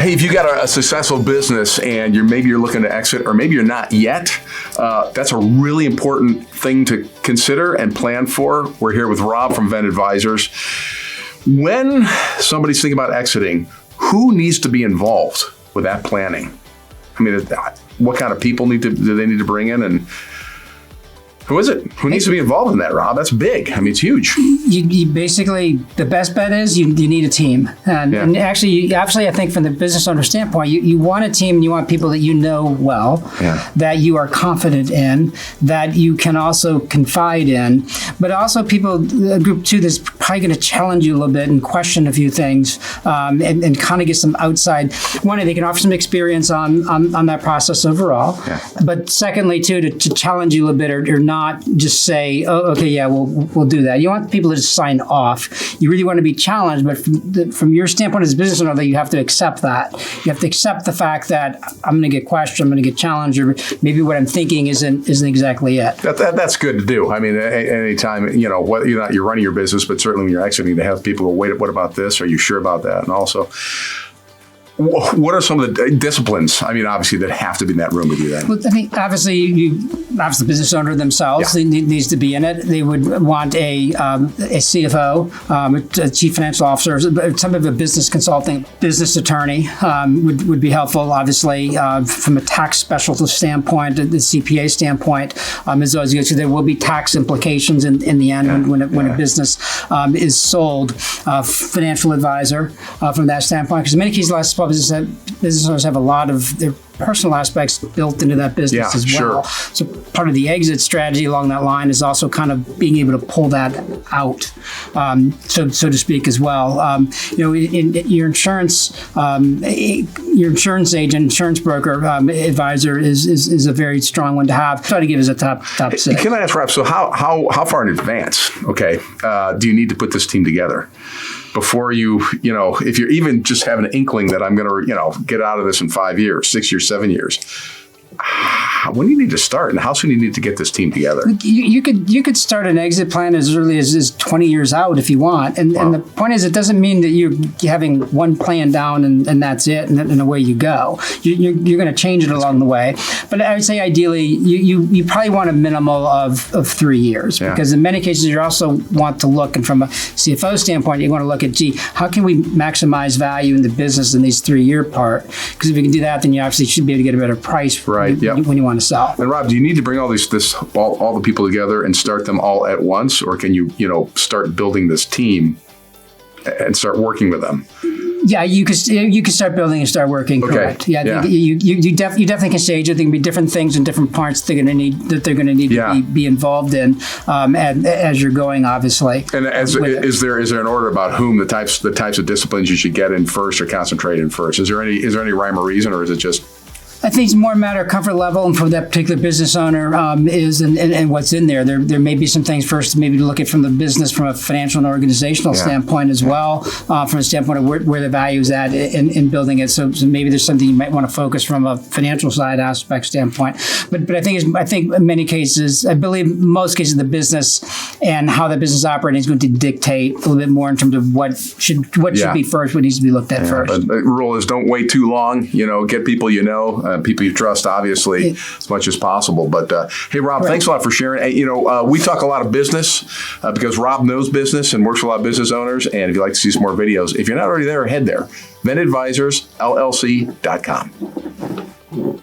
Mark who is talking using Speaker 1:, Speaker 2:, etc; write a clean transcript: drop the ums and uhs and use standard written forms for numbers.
Speaker 1: Hey, if you got a successful business and maybe you're looking to exit, or maybe you're not yet, that's a really important thing to consider and plan for. We're here with Rob from Vend Advisors. When somebody's thinking about exiting, who needs to be involved with that planning? I mean, what kind of people do they need to bring in, and who is it? Who needs to be involved in that, Rob? That's big. I mean, it's huge.
Speaker 2: You basically, the best bet is you need a team. And actually, I think from the business owner standpoint, you want a team and you want people that you know well, that you are confident in, that you can also confide in, but also people, group two, that's probably going to challenge you a little bit and question a few things and kind of get some outside. One, they can offer some experience on that process overall. Yeah. But secondly, too, to challenge you a little bit or not just say, oh, okay, yeah, we'll do that. You want people to just sign off. You really want to be challenged, but from your standpoint as a business owner, you have to accept that. You have to accept the fact that I'm going to get questioned, I'm going to get challenged, or maybe what I'm thinking isn't exactly it.
Speaker 1: That's good to do. I mean, anytime, whether you're running your business, but certainly when you're exiting, to have people go, wait, what about this? Are you sure about that? And also, what are some of the disciplines, I mean, obviously, that have to be in that room with you then?
Speaker 2: Well, I think obviously the business owner themselves needs to be in it. They would want a CFO, a chief financial officer, some of a business consulting, business attorney would be helpful, obviously, from a tax specialist standpoint, the CPA standpoint, as always good. So there will be tax implications in the end when a business is sold. Financial advisor from that standpoint, because in many cases, business owners have a lot of their personal aspects built into that business as well. Sure. So part of the exit strategy along that line is also kind of being able to pull that out, so to speak, as well. In your insurance agent, insurance broker, advisor is a very strong one to have. Try to give as a top six.
Speaker 1: Can I ask, Rob? So how far in advance? Okay, do you need to put this team together? Before if you're even just having an inkling that I'm going to, get out of this in 5 years, 6 years, 7 years, when do you need to start, and how soon do you need to get this team together?
Speaker 2: You could start an exit plan as early as 20 years out if you want. And the point is, it doesn't mean that you're having one plan down and that's it, and away you go. You're going to change it along the way. But I would say ideally, you probably want a minimal of 3 years, because in many cases, you also want to look, and from a CFO standpoint, you want to look at, how can we maximize value in the business in these 3-year part? Because if you can do that, then you obviously should be able to get a better price when you want to sell.
Speaker 1: And Rob, do you need to bring all the people together and start them all at once, or can you start building this team and start working with them?
Speaker 2: Yeah, you could start building and start working. Okay. Correct. Yeah, I think you definitely can stage it. There can be different things and different parts they're going to need to be involved in as you're going, obviously.
Speaker 1: And is there an order about whom the types of disciplines you should get in first or concentrate in first? Is there any rhyme or reason, or is it just?
Speaker 2: I think it's more a matter of comfort level, and for that particular business owner is and what's in there. There may be some things first, maybe to look at from the business, from a financial and organizational standpoint as well, from a standpoint of where the value is at in building it. So maybe there's something you might want to focus from a financial side aspect standpoint. But I think in many cases, I believe most cases, the business and how the business operating is going to dictate a little bit more in terms of what should be first, what needs to be looked at first.
Speaker 1: But the rule is don't wait too long. Get people people you trust, obviously, as much as possible. But hey, Rob, thanks a lot for sharing. We talk a lot of business because Rob knows business and works with a lot of business owners. And if you'd like to see some more videos, if you're not already there, head there. VendAdvisorsLLC.com.